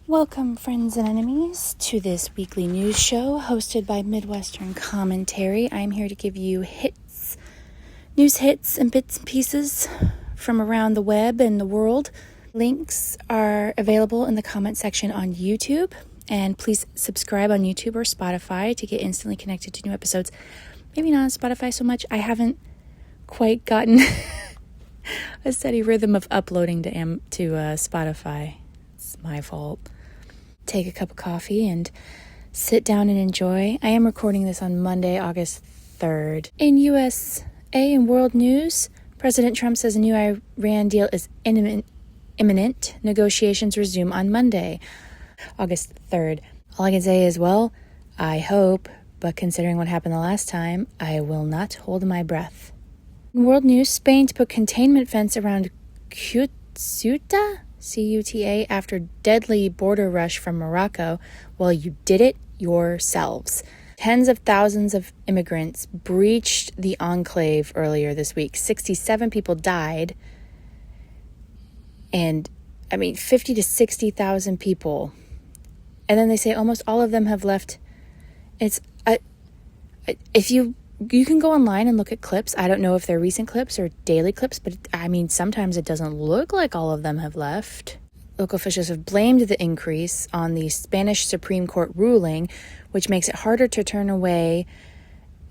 Welcome, friends and enemies, to this weekly news show hosted by Midwestern Commentary. I'm here to give you news hits and bits and pieces from around the web and the world. Links are available in the comment section on YouTube, and please subscribe on YouTube or Spotify to get instantly connected to new episodes. Maybe not on Spotify so much. I haven't quite gotten a steady rhythm of uploading to Spotify. It's my fault. Take a cup of coffee and sit down and enjoy. I am recording this on Monday, August 3rd. In USA and world news, President Trump says a new Iran deal is imminent. Negotiations resume on Monday, August 3rd. All I can say is, well, I hope, but considering what happened the last time, I will not hold my breath. In world news, Spain to put containment fence around Ceuta? C-U-T-A, after deadly border rush from Morocco. Well, you did it yourselves. Tens of thousands of immigrants breached the enclave earlier this week. 67 people died. And, 50 to 60,000 people. And then they say almost all of them have left. If you can go online and look at clips. I don't know if they're recent clips or daily clips, but sometimes it doesn't look like all of them have left. Local officials have blamed the increase on the Spanish Supreme Court ruling, which makes it harder to turn away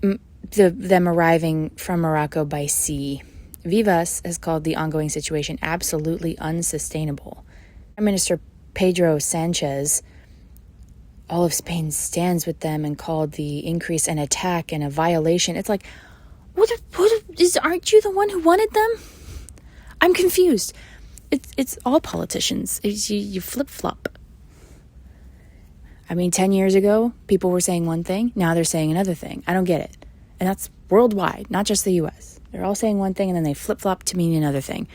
them arriving from Morocco by sea. Vivas has called the ongoing situation absolutely unsustainable. Prime Minister Pedro Sanchez, all of Spain stands with them and called the increase an attack and a violation. It's like, aren't you the one who wanted them? I'm confused. It's all politicians. You flip-flop. 10 years ago, people were saying one thing. Now they're saying another thing. I don't get it. And that's worldwide, not just the U.S. They're all saying one thing and then they flip-flop to mean another thing.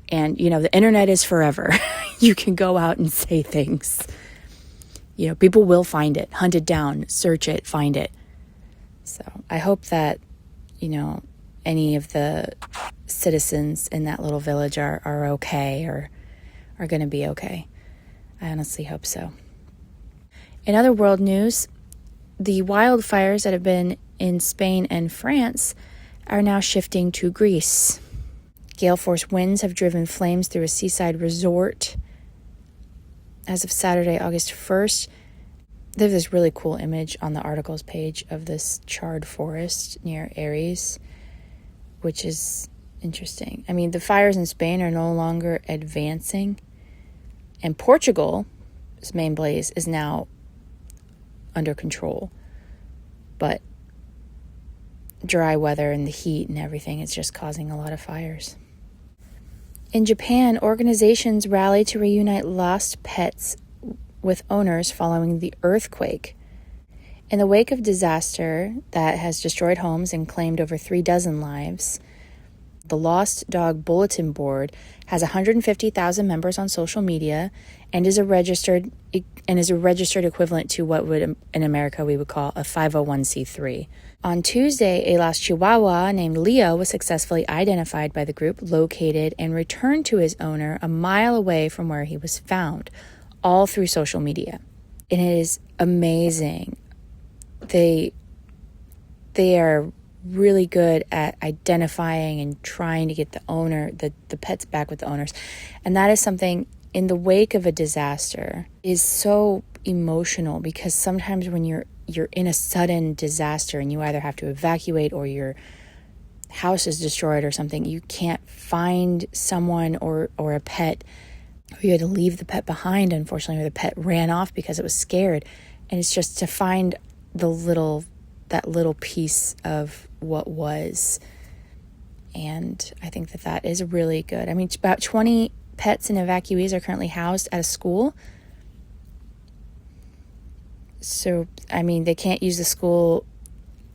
And, the internet is forever. You can go out and say things. People will find it, hunt it down, search it, find it. So I hope that, any of the citizens in that little village are okay or are going to be okay. I honestly hope so. In other world news, the wildfires that have been in Spain and France are now shifting to Greece. Gale force winds have driven flames through a seaside resort. As of Saturday, August 1st, they have this really cool image on the articles page of this charred forest near Ares, which is interesting. The fires in Spain are no longer advancing, and Portugal's main blaze is now under control. But dry weather and the heat and everything is just causing a lot of fires. In Japan, organizations rally to reunite lost pets with owners following the earthquake. In the wake of disaster that has destroyed homes and claimed over 36 lives, the Lost Dog Bulletin Board has 150,000 members on social media and is a registered equivalent to what would in America we would call a 501c3. On Tuesday, a lost Chihuahua named Leo was successfully identified by the group, located, and returned to his owner a mile away from where he was found, all through social media. And it is amazing. They are really good at identifying and trying to get the pets back with the owners. And that is something in the wake of a disaster is so emotional, because sometimes when you're in a sudden disaster and you either have to evacuate or your house is destroyed or something, you can't find someone or a pet, or you had to leave the pet behind, unfortunately, or the pet ran off because it was scared. And it's just to find that little piece of what was. And I think that is really good. About 20 pets and evacuees are currently housed at a school. So, they can't use the school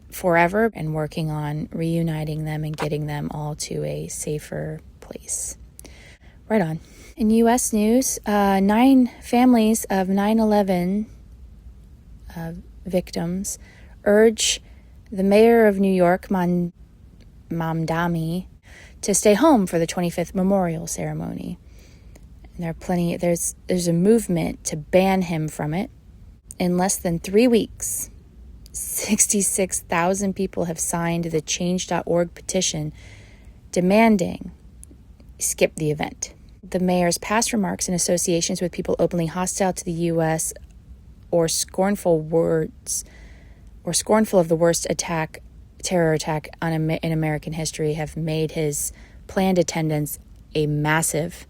forever, and working on reuniting them and getting them all to a safer place. Right on. In U.S. news, 9 families of 9/11 victims urge the mayor of New York, Mamdani, to stay home for the 25th memorial ceremony. And there's a movement to ban him from it. In less than 3 weeks, 66,000 people have signed the change.org petition demanding skip the event. The mayor's past remarks and associations with people openly hostile to the U.S. or scornful of the worst terror attack in American history have made his planned attendance a massive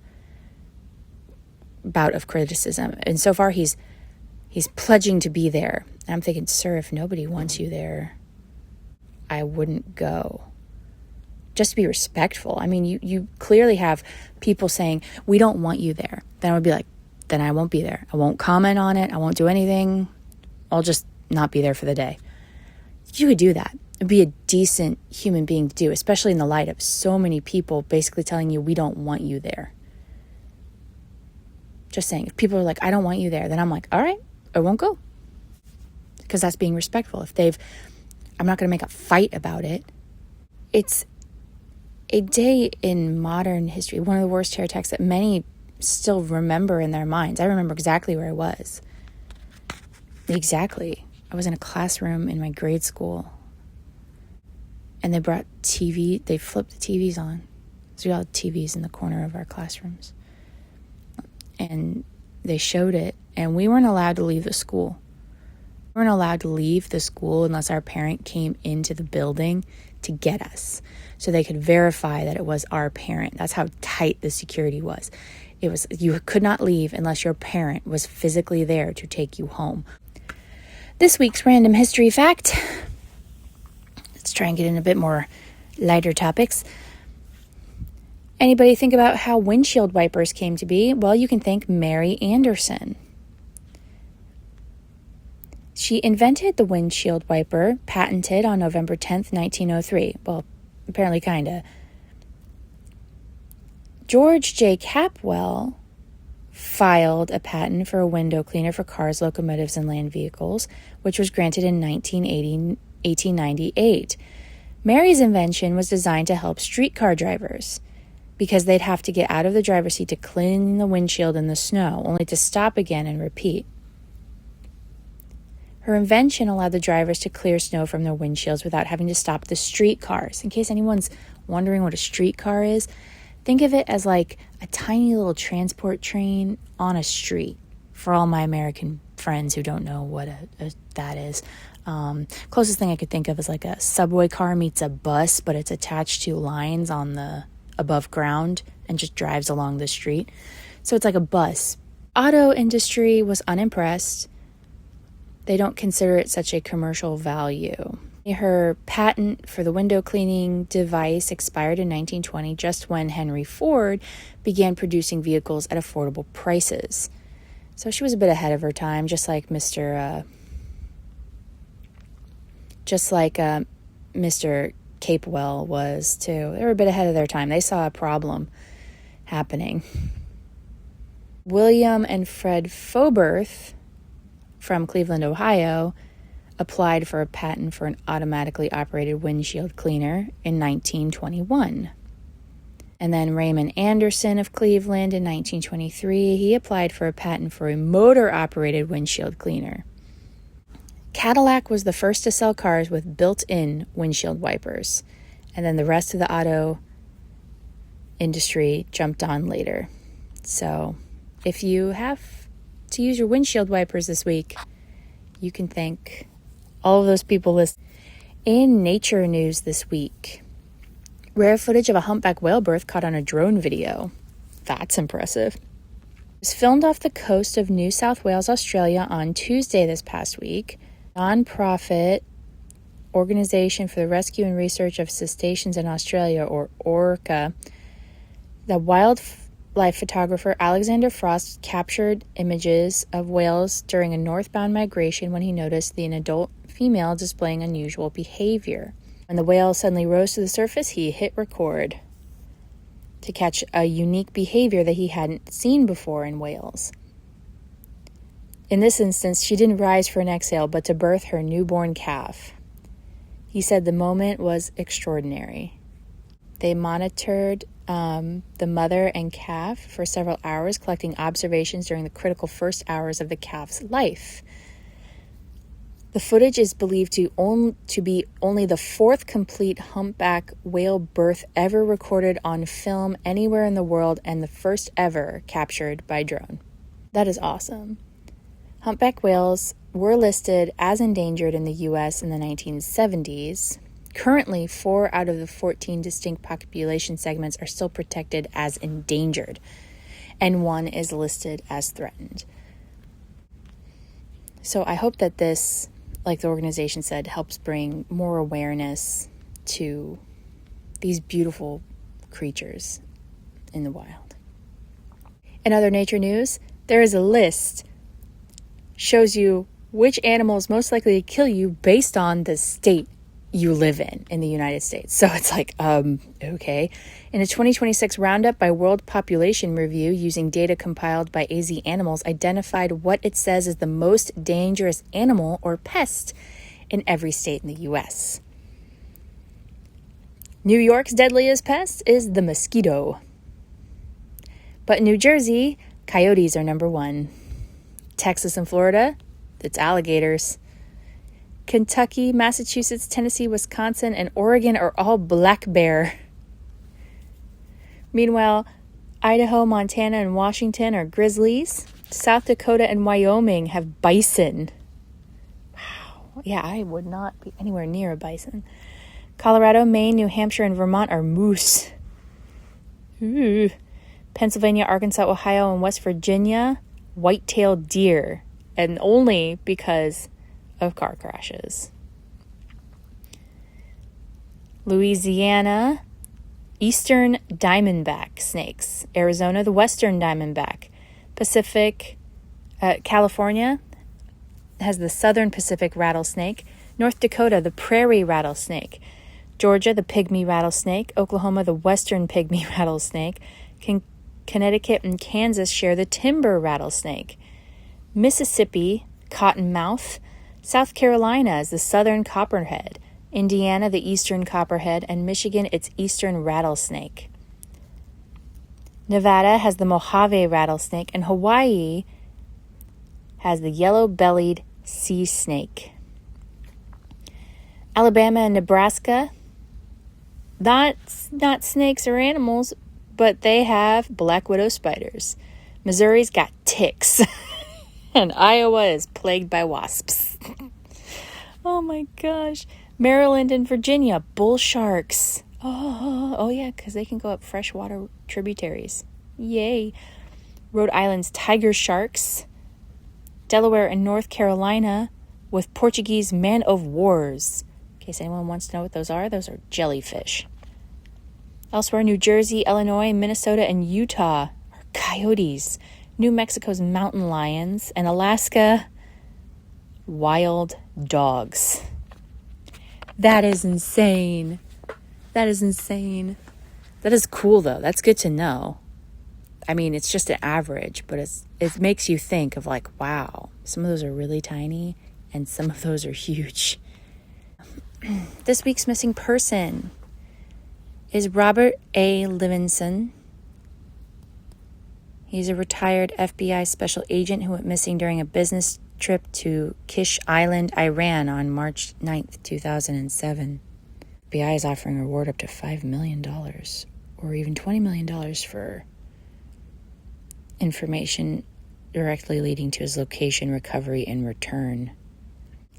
bout of criticism. And so far, he's pledging to be there. And I'm thinking, sir, if nobody wants you there, I wouldn't go. Just to be respectful. I mean, you clearly have people saying, we don't want you there. Then I would be like, then I won't be there. I won't comment on it. I won't do anything. I'll just not be there for the day. You could do that. It'd be a decent human being to do, especially in the light of so many people basically telling you, we don't want you there. Just saying, if people are like, I don't want you there, then I'm like, all right, I won't go. Because that's being respectful. I'm not going to make a fight about it. It's a day in modern history, one of the worst terror attacks that many still remember in their minds. I remember exactly where I was. Exactly. I was in a classroom in my grade school. And they brought TV. They flipped the TVs on. So we all had TVs in the corner of our classrooms. And they showed it. And we weren't allowed to leave the school. We weren't allowed to leave the school unless our parent came into the building to get us, so they could verify that it was our parent. That's how tight the security was. You could not leave unless your parent was physically there to take you home. This week's random history fact. Let's try and get in a bit more lighter topics. Anybody think about how windshield wipers came to be? Well, you can thank Mary Anderson. She invented the windshield wiper, patented on November 10th, 1903. Well, apparently kinda. George J. Capwell filed a patent for a window cleaner for cars, locomotives, and land vehicles, which was granted in 1898. Mary's invention was designed to help streetcar drivers because they'd have to get out of the driver's seat to clean the windshield in the snow, only to stop again and repeat. Her invention allowed the drivers to clear snow from their windshields without having to stop the streetcars. In case anyone's wondering what a streetcar is, think of it as like a tiny little transport train on a street. For all my American friends who don't know what that is. Closest thing I could think of is like a subway car meets a bus, but it's attached to lines on the above ground and just drives along the street. So it's like a bus. Auto industry was unimpressed. They don't consider it such a commercial value. Her patent for the window cleaning device expired in 1920, just when Henry Ford began producing vehicles at affordable prices. So she was a bit ahead of her time, just like Mr. Capewell was too. They were a bit ahead of their time. They saw a problem happening. William and Fred Foberth from Cleveland, Ohio, applied for a patent for an automatically operated windshield cleaner in 1921. And then Raymond Anderson of Cleveland in 1923, he applied for a patent for a motor-operated windshield cleaner. Cadillac was the first to sell cars with built-in windshield wipers, and then the rest of the auto industry jumped on later. So if you have to use your windshield wipers this week, you can thank all of those people listening. In nature news this week, rare footage of a humpback whale birth caught on a drone video. That's impressive. It was filmed off the coast of New South Wales, Australia on Tuesday this past week. Non-profit Organization for the Rescue and Research of Cetaceans in Australia, or ORCA, the wildlife photographer Alexander Frost captured images of whales during a northbound migration when he noticed an adult female displaying unusual behavior. When the whale suddenly rose to the surface, he hit record to catch a unique behavior that he hadn't seen before in whales. In this instance, she didn't rise for an exhale, but to birth her newborn calf. He said the moment was extraordinary. They monitored the mother and calf for several hours, collecting observations during the critical first hours of the calf's life. The footage is believed to be only the fourth complete humpback whale birth ever recorded on film anywhere in the world and the first ever captured by drone. That is awesome. Humpback whales were listed as endangered in the U.S. in the 1970s. Currently, 4 out of the 14 distinct population segments are still protected as endangered, and 1 is listed as threatened. So I hope that this, like the organization said, helps bring more awareness to these beautiful creatures in the wild. In other nature news, there is a list shows you which animal is most likely to kill you based on the state you live in the United States. So it's like, okay. In a 2026 roundup by World Population Review, using data compiled by AZ Animals, identified what it says is the most dangerous animal or pest in every state in the U.S. New York's deadliest pest is the mosquito. But in New Jersey, coyotes are number 1. Texas and Florida, it's alligators. Kentucky, Massachusetts, Tennessee, Wisconsin, and Oregon are all black bear. Meanwhile, Idaho, Montana, and Washington are grizzlies. South Dakota and Wyoming have bison. Wow. Yeah, I would not be anywhere near a bison. Colorado, Maine, New Hampshire, and Vermont are moose. Ooh. Pennsylvania, Arkansas, Ohio, and West Virginia, white-tailed deer. And only because of car crashes. Louisiana, eastern diamondback snakes. Arizona, the western diamondback. California has the southern Pacific rattlesnake. North Dakota, the prairie rattlesnake. Georgia, the pygmy rattlesnake. Oklahoma, the western pygmy rattlesnake. Connecticut and Kansas share the timber rattlesnake. Mississippi, cottonmouth. South Carolina is the southern copperhead, Indiana the eastern copperhead, and Michigan its eastern rattlesnake. Nevada has the Mojave rattlesnake, and Hawaii has the yellow-bellied sea snake. Alabama and Nebraska, not snakes or animals, but they have black widow spiders. Missouri's got ticks. And Iowa is plagued by wasps. Oh my gosh. Maryland and Virginia, bull sharks. Oh yeah, because they can go up freshwater tributaries. Yay. Rhode Island's tiger sharks. Delaware and North Carolina with Portuguese man-of-wars. In case anyone wants to know what those are jellyfish. Elsewhere, New Jersey, Illinois, Minnesota, and Utah are coyotes. New Mexico's mountain lions, and Alaska, wild dogs. That is insane. That is cool, though. That's good to know. I mean, it's just an average, but it makes you think of like, wow, some of those are really tiny, and some of those are huge. This week's missing person is Robert A. Livingston. He's a retired FBI special agent who went missing during a business trip to Kish Island, Iran on March 9th, 2007. FBI is offering a reward up to $5 million or even $20 million for information directly leading to his location, recovery, and return.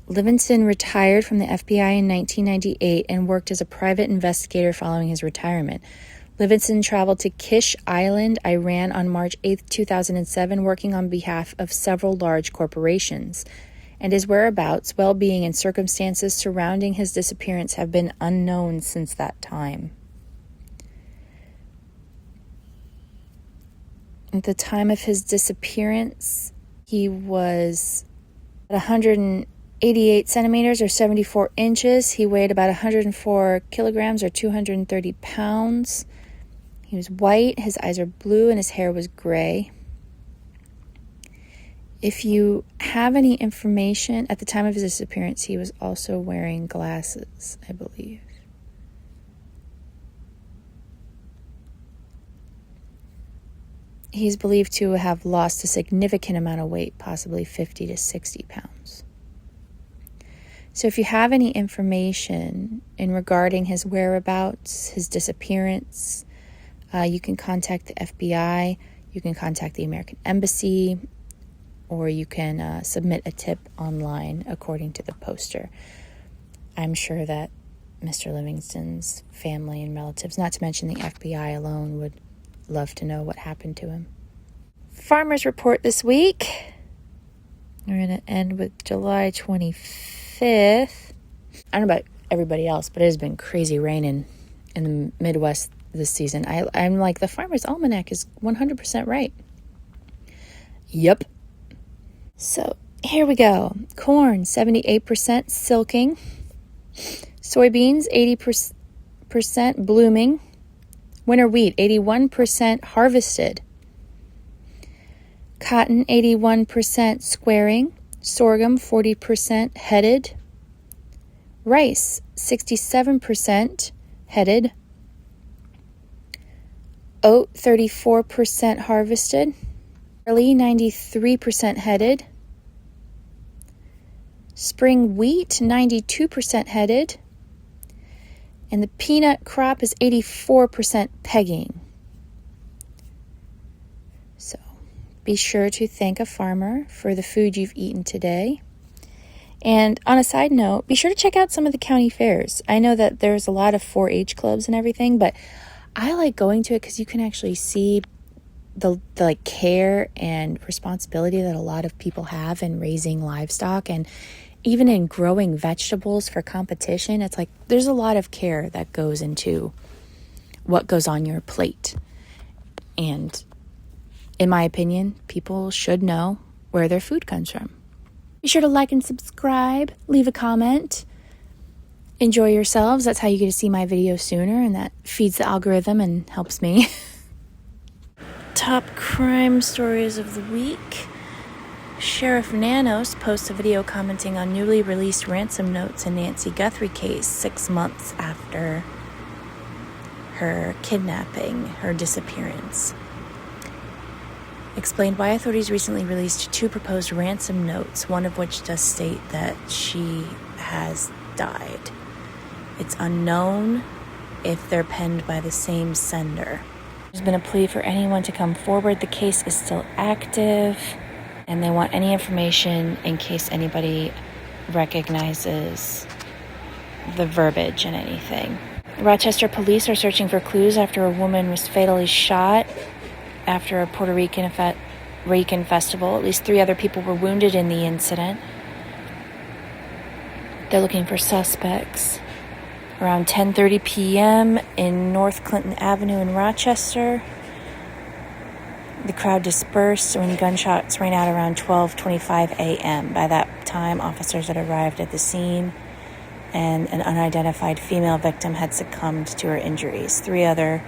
Livingston retired from the FBI in 1998 and worked as a private investigator following his retirement. Livingston traveled to Kish Island, Iran on March 8, 2007, working on behalf of several large corporations, and his whereabouts, well-being, and circumstances surrounding his disappearance have been unknown since that time. At the time of his disappearance, he was 188 centimeters or 74 inches. He weighed about 104 kilograms or 230 pounds. He was white, his eyes are blue, and his hair was gray. If you have any information, at the time of his disappearance, he was also wearing glasses, I believe. He's believed to have lost a significant amount of weight, possibly 50 to 60 pounds. So if you have any information in regarding his whereabouts, his disappearance, you can contact the FBI, you can contact the American Embassy, or you can submit a tip online according to the poster. I'm sure that Mr. Livingston's family and relatives, not to mention the FBI alone, would love to know what happened to him. Farmers Report this week. We're going to end with July 25th. I don't know about everybody else, but it has been crazy rain in the Midwest this season. I'm like, the Farmer's Almanac is 100% right. Yep. So here we go. Corn, 78% silking. Soybeans, 80% blooming. Winter wheat, 81% harvested. Cotton, 81% squaring. Sorghum, 40% headed. Rice, 67% headed. Oat, 34% harvested. Barley, 93% headed. Spring wheat, 92% headed. And the peanut crop is 84% pegging. So be sure to thank a farmer for the food you've eaten today. And on a side note, be sure to check out some of the county fairs. I know that there's a lot of 4-H clubs and everything, but I like going to it because you can actually see the like care and responsibility that a lot of people have in raising livestock, and even in growing vegetables for competition. It's like there's a lot of care that goes into what goes on your plate. And in my opinion, people should know where their food comes from. Be sure to like and subscribe, leave a comment, enjoy yourselves. That's how you get to see my videos sooner, and that feeds the algorithm and helps me. Top crime stories of the week. Sheriff Nanos posts a video commenting on newly released ransom notes in Nancy Guthrie case 6 months after her kidnapping, her disappearance. Explained why authorities recently released 2 proposed ransom notes, one of which does state that she has died. It's unknown if they're penned by the same sender. There's been a plea for anyone to come forward. The case is still active, and they want any information in case anybody recognizes the verbiage in anything. Rochester police are searching for clues after a woman was fatally shot after a Puerto Rican festival. At least 3 other people were wounded in the incident. They're looking for suspects. Around 10:30 p.m. in North Clinton Avenue in Rochester, the crowd dispersed when gunshots rang out around 12:25 a.m. By that time, officers had arrived at the scene, and an unidentified female victim had succumbed to her injuries. 3 other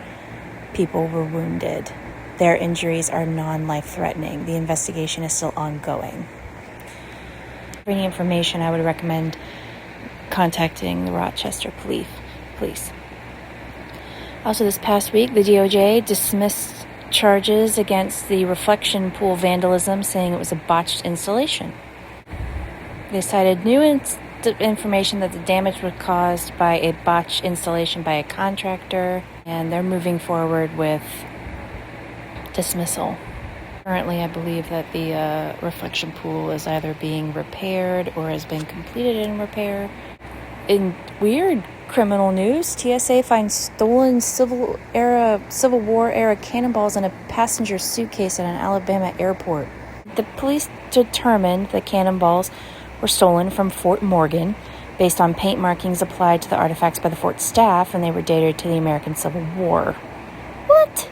people were wounded. Their injuries are non-life-threatening. The investigation is still ongoing. For any information, I would recommend contacting the Rochester police. Also, this past week, the DOJ dismissed charges against the reflection pool vandalism, saying it was a botched installation. They cited new information that the damage was caused by a botched installation by a contractor, and they're moving forward with dismissal. Currently, I believe that the reflection pool is either being repaired or has been completed in repair. In weird criminal news, TSA finds stolen Civil War era cannonballs in a passenger suitcase at an Alabama airport. The police determined the cannonballs were stolen from Fort Morgan based on paint markings applied to the artifacts by the fort staff, and they were dated to the American Civil War. What?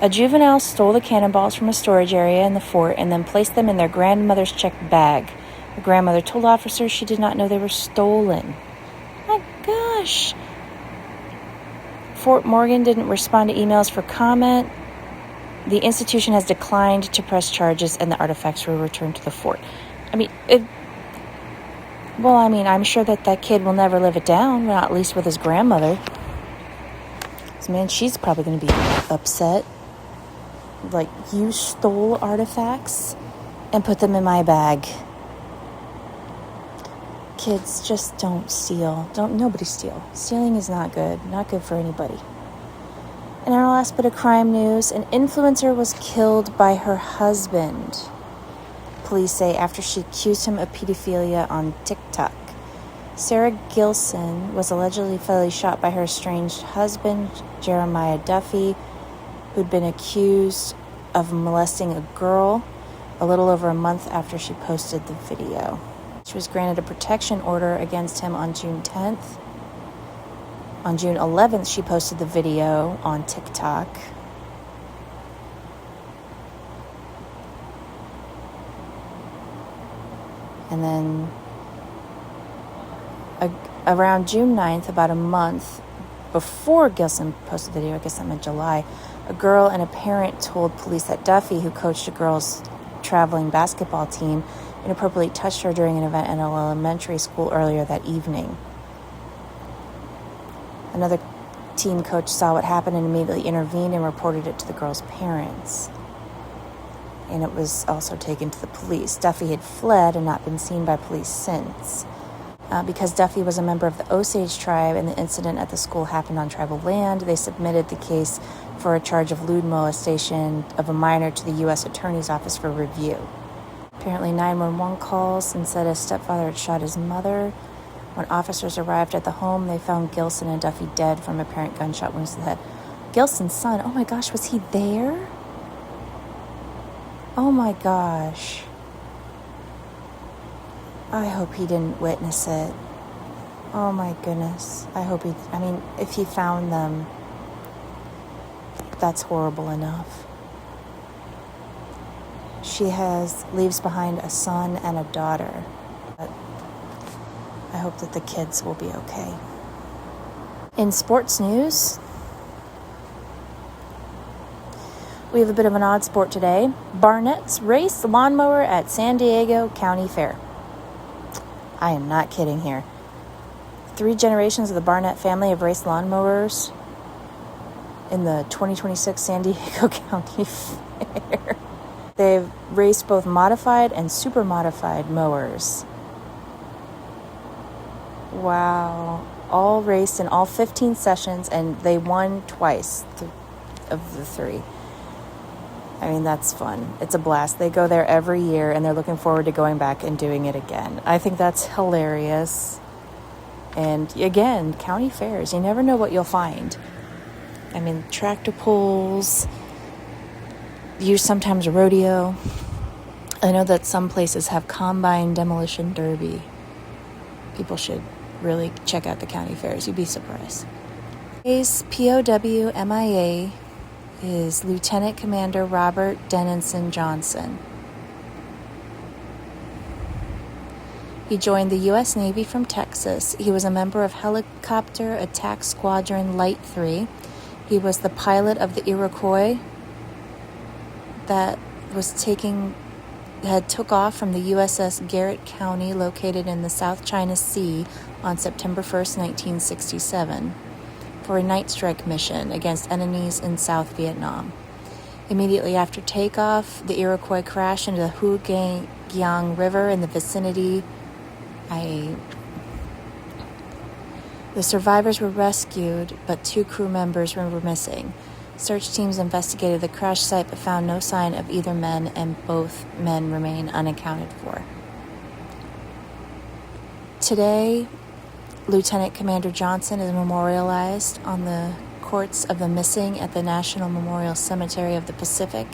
A juvenile stole the cannonballs from a storage area in the fort and then placed them in their grandmother's checked bag. The grandmother told officers she did not know they were stolen. My gosh. Fort Morgan didn't respond to emails for comment. The institution has declined to press charges, and the artifacts were returned to the fort. I'm sure that kid will never live it down, not at least with his grandmother. So, man, she's probably going to be upset. like, you stole artifacts and put them in my bag. Kids, just don't steal. Nobody steal. Stealing is not good. Not good for anybody. In our last bit of crime news, an influencer was killed by her husband, police say, after she accused him of pedophilia on TikTok. Sarah Gilson was allegedly fatally shot by her estranged husband, Jeremiah Duffy, who'd been accused of molesting a girl a little over a month after she posted the video. She was granted a protection order against him on June 10th. On June 11th, she posted the video on TikTok. And then around June 9th, about a month before Gilson posted the video, I guess that meant July, a girl and a parent told police that Duffy, who coached a girls' traveling basketball team, inappropriately touched her during an event at an elementary school earlier that evening. Another team coach saw what happened and immediately intervened and reported it to the girl's parents. And it was also taken to the police. Duffy had fled and not been seen by police since. Because Duffy was a member of the Osage tribe and the incident at the school happened on tribal land, they submitted the case for a charge of lewd molestation of a minor to the U.S. Attorney's Office for review. Apparently 911 calls and said a stepfather had shot his mother. When officers arrived at the home, they found Gilson and Duffy dead from apparent gunshot wounds to the head. Gilson's son, oh my gosh, was he there? Oh my gosh. I hope he didn't witness it. Oh my goodness. If he found them, that's horrible enough. She leaves behind a son and a daughter. But I hope that the kids will be okay. In sports news, we have a bit of an odd sport today. Barnett's race lawnmower at San Diego County Fair. I am not kidding here. 3 generations of the Barnett family have raced lawnmowers in the 2026 San Diego County Fair. They've raced both modified and super modified mowers. Wow. All raced in all 15 sessions, and they won twice of the 3. I mean, that's fun. It's a blast. They go there every year, and they're looking forward to going back and doing it again. I think that's hilarious. And again, county fairs, you never know what you'll find. I mean, tractor pulls, sometimes rodeo. I know that some places have combine demolition derby. People should really check out the county fairs. You'd be surprised. Today's POW MIA is Lieutenant Commander Robert Dennison Johnson. He joined the U.S. Navy from Texas. He was a member of Helicopter Attack Squadron Light 3. He was the pilot of the Iroquois that took off from the USS Garrett County, located in the South China Sea, on September 1st, 1967, for a night strike mission against enemies in South Vietnam. Immediately after takeoff, the Iroquois crashed into the Huaguang River in the vicinity. The survivors were rescued, but 2 crew members were missing. Search teams investigated the crash site but found no sign of either men, and both men remain unaccounted for. Today, Lieutenant Commander Johnson is memorialized on the Courts of the Missing at the National Memorial Cemetery of the Pacific.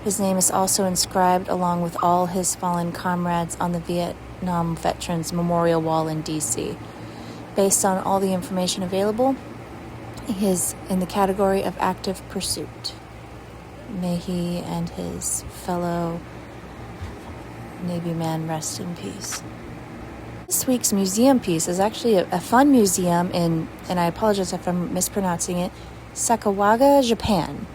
His name is also inscribed along with all his fallen comrades on the Vietnam Veterans Memorial Wall in D.C. Based on all the information available, he is in the category of active pursuit. May he and his fellow Navy man rest in peace. This week's museum piece is actually a fun museum and I apologize if I'm mispronouncing it, Sakawaga, Japan.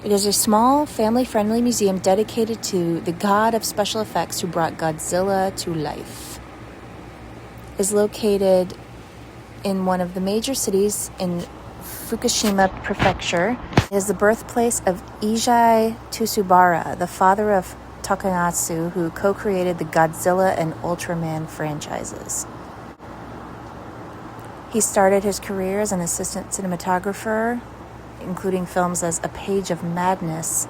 It is a small, family-friendly museum dedicated to the god of special effects who brought Godzilla to life. It is located in one of the major cities in Fukushima Prefecture, It is the birthplace of Eiji Tsubara, the father of Tokusatsu, who co-created the Godzilla and Ultraman franchises. He started his career as an assistant cinematographer, including films as A Page of Madness.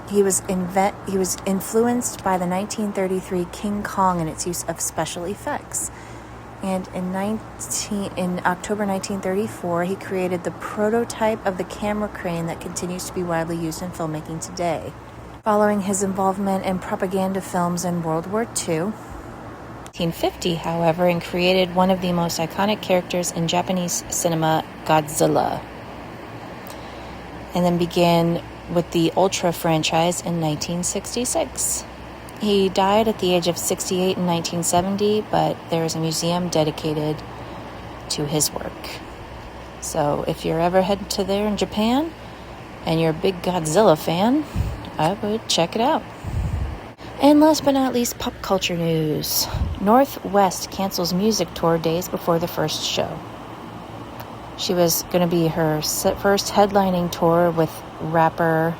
He was influenced by the 1933 King Kong and its use of special effects. And in October 1934, he created the prototype of the camera crane that continues to be widely used in filmmaking today. Following his involvement in propaganda films in World War II, 1950, however, and created one of the most iconic characters in Japanese cinema, Godzilla. And then began with the Ultra franchise in 1966. He died at the age of 68 in 1970, but there is a museum dedicated to his work. So if you're ever headed to there in Japan and you're a big Godzilla fan, I would check it out. And last but not least, pop culture news. North West cancels music tour days before the first show. She was going to be her first headlining tour with rapper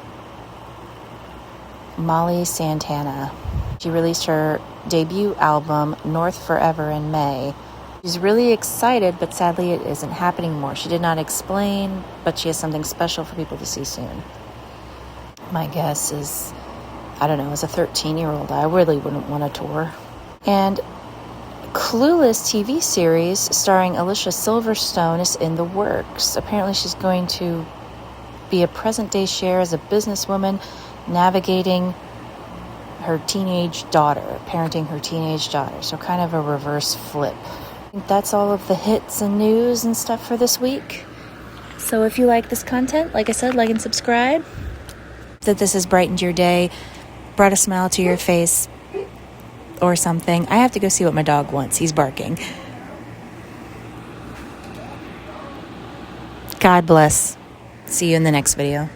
Molly Santana. She released her debut album, North Forever, in May. She's really excited, but sadly it isn't happening more. She did not explain, but she has something special for people to see soon. My guess is, I don't know, as a 13-year-old, I really wouldn't want to tour. And Clueless TV series starring Alicia Silverstone is in the works. Apparently she's going to be a present-day Cher as a businesswoman navigating her teenage daughter, parenting her teenage daughter. So kind of a reverse flip. I think that's all of the hits and news and stuff for this week. So if you like this content, like I said, like and subscribe. That this has brightened your day, brought a smile to your face, or something. I have to go see what my dog wants. He's barking. God bless. See you in the next video.